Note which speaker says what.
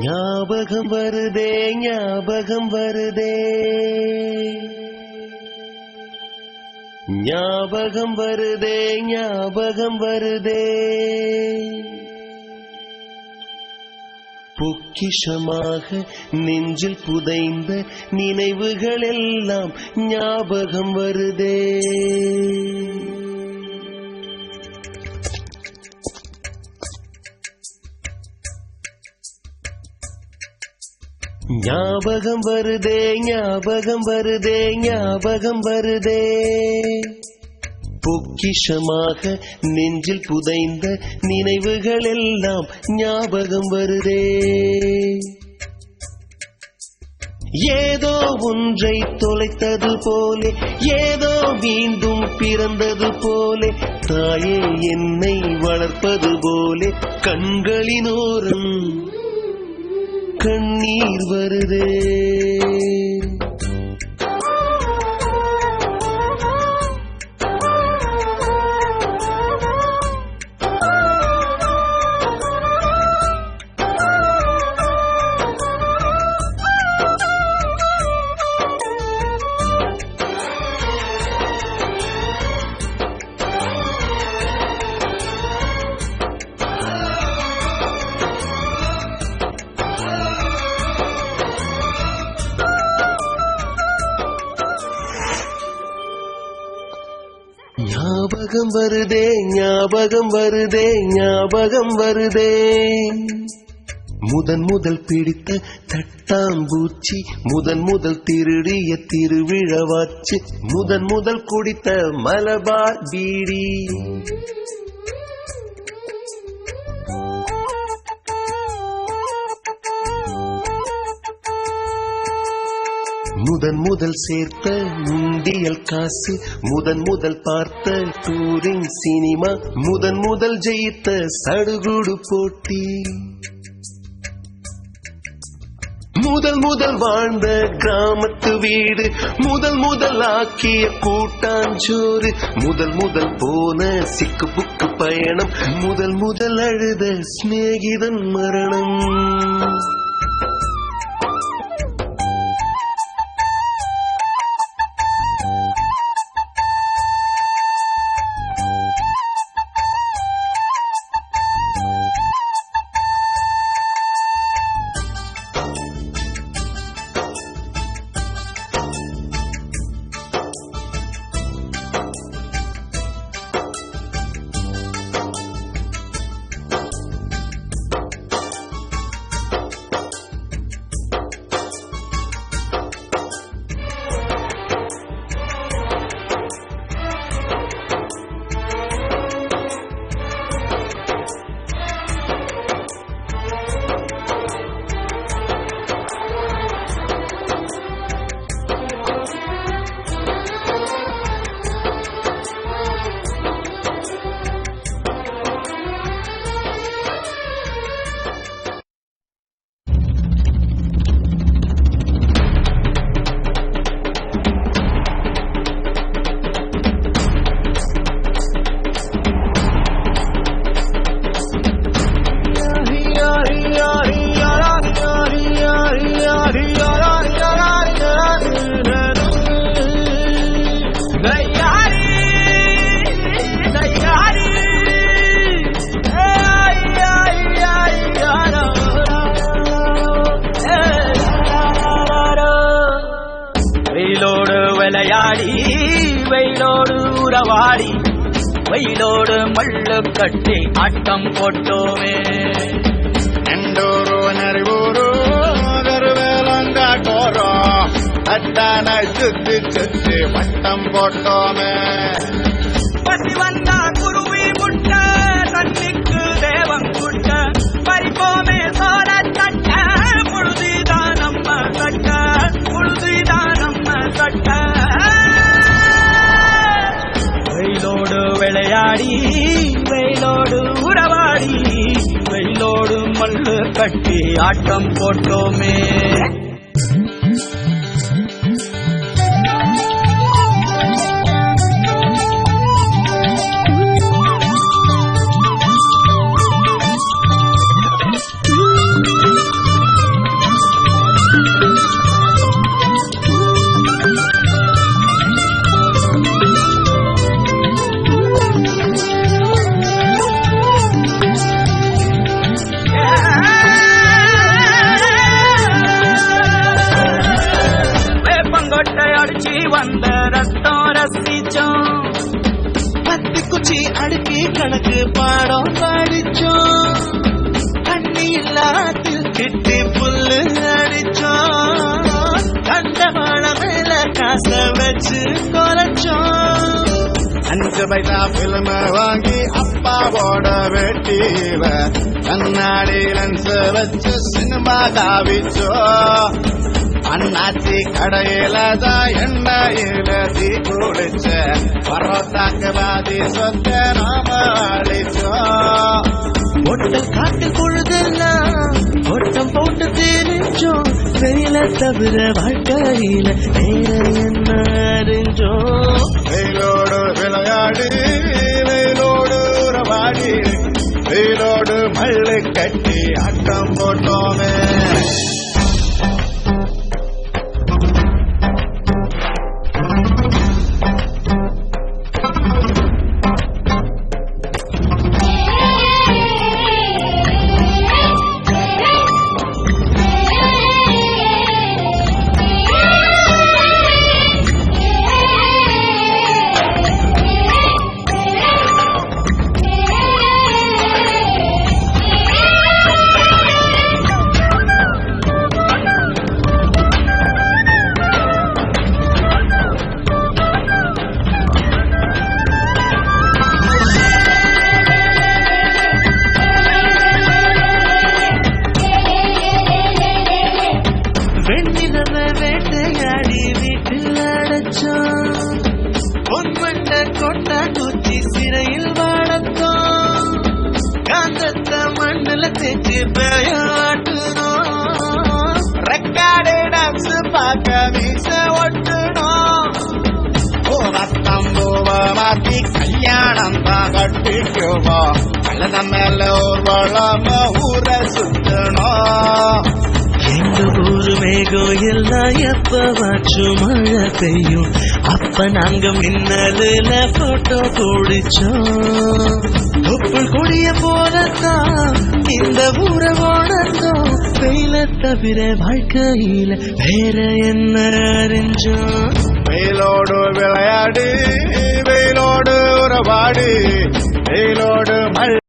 Speaker 1: ஞாபகம் வருதே ஞாபகம் வருதே ஞாபகம் வருதே ஞாபகம் வருதே பொக்கிஷமாக நெஞ்சில் புதைந்த நினைவுகள் எல்லாம் ஞாபகம் வருதே ஞாபகம் வருதே ஞாபகம் வருதே ஞாபகம் வருதே பொக்கிஷமாக நெஞ்சில் புதைந்த நினைவுகள் எல்லாம் ஞாபகம் வருதே ஏதோ ஒன்றை தொலைத்தது போலே ஏதோ மீண்டும் பிறந்தது போலே தாயே என்னை வளர்ப்பது போலே கண்களினோரம் கண்ணீர் வருதே ஞாபகம் வருதே ஞாபகம் வருதே ஞாபகம் வருதே முதல் பிடித்த தட்டாம்பூச்சி முதல் திருடிய திருவிழவாச்சு முதல் குடித்த மலபார் பீடி முதல் சேர்த்த உண்டியல் காசு முதல் பார்த்த டூரிங் சினிமா முதல் ஜெயித்த சடுகுடு போட்டி முதல் வாழ்ந்த கிராமத்து வீடு முதல் ஆக்கிய கூட்டாஞ்சோறு முதல் போன சிக்கு புக்கு பயணம் முதல் அழுத சிநேகிதன் மரணம் வெயிலோடு உறவாடி வெயிலோடு மல்லு கட்டி ஆட்டம் போட்டோமே
Speaker 2: ಎಂಡೂರು ನರಿವೂರು ಗರುವೇಲಂಗಾಟೋರು ಅಡ್ಡಾನ சுத்தி வட்டம் போட்டோமே
Speaker 3: பசி வந்தா குருவி முட்ட தண்ணிக்கு தேவம் குட்ட பறிப்போமே சோழ தட்ட புழுதிதான் நம்ம தட்ட புழுதிதான் நம்ம தட்ட வெயிலோடு விளையாடி வெயிலோடு உறவாடி வெயிலோடு மல்லு கட்டி ஆட்டம் போட்டோமே வச்சு கொலைச்சோம்.
Speaker 2: 5 பைசா பிலிம வாங்கி அப்பாவோட வெட்டியில கண்ணாடி லென்ஸ் வச்சு சினிமா காவிச்சோ. அண்ணாச்சி கடையில தான் எண்ணெயில தீ குளிச்ச பரோட்டாக்கு பாதி சொத்த நாம அழிச்சோம்.
Speaker 3: ஒட்டம் காட்டு பொழுதெல்லாம் ஒட்டம் போட்டு தெரிஞ்சோம். வெயில தவிர வாழ்க்கையில வேற என்ன அறிஞ்சோம்.
Speaker 2: வெயிலோடு விளையாடி வெயிலோடு உறவாடி வெயிலோடு மல்லு கட்டி ஆட்டம் போட்டோமே.
Speaker 3: வெண்ணிலவை வேட்டையாடி வீட்டில் அடைச்சோம். பொன்மண்ட கொட்டா குச்சி சிறையில் வாழத்தோம். காந்தத்தை மண்ணில் தேய்ச்சி விளையாட்டுனோம். ரெக்கார்டு டான்ஸ் பார்க்க வீச ஒட்டுனோம்.
Speaker 2: பூவத்தம்பூவ மாத்தி கல்யாணம் தான் கட்டிக்குவோம். கலத மேல ஒரு வளம ஊரை சுத்தணும்.
Speaker 3: எங்க ஊரு மேகம் எல்லாம் எப்பவாச்சும் மழை பெய்யும். அப்ப நாங்க மின்னலுல போட்டோ பிடிச்சோம். தொப்புள் கொடிய போலத்தான் இந்த ஊரை உணர்ந்தோம். வெயில தவிர வாழ்க்கையில வேற என்ன அறிஞ்சோம்.
Speaker 2: வெயிலோடு விளையாடி வெயிலோடு உறவாடி வெயிலோடு மழை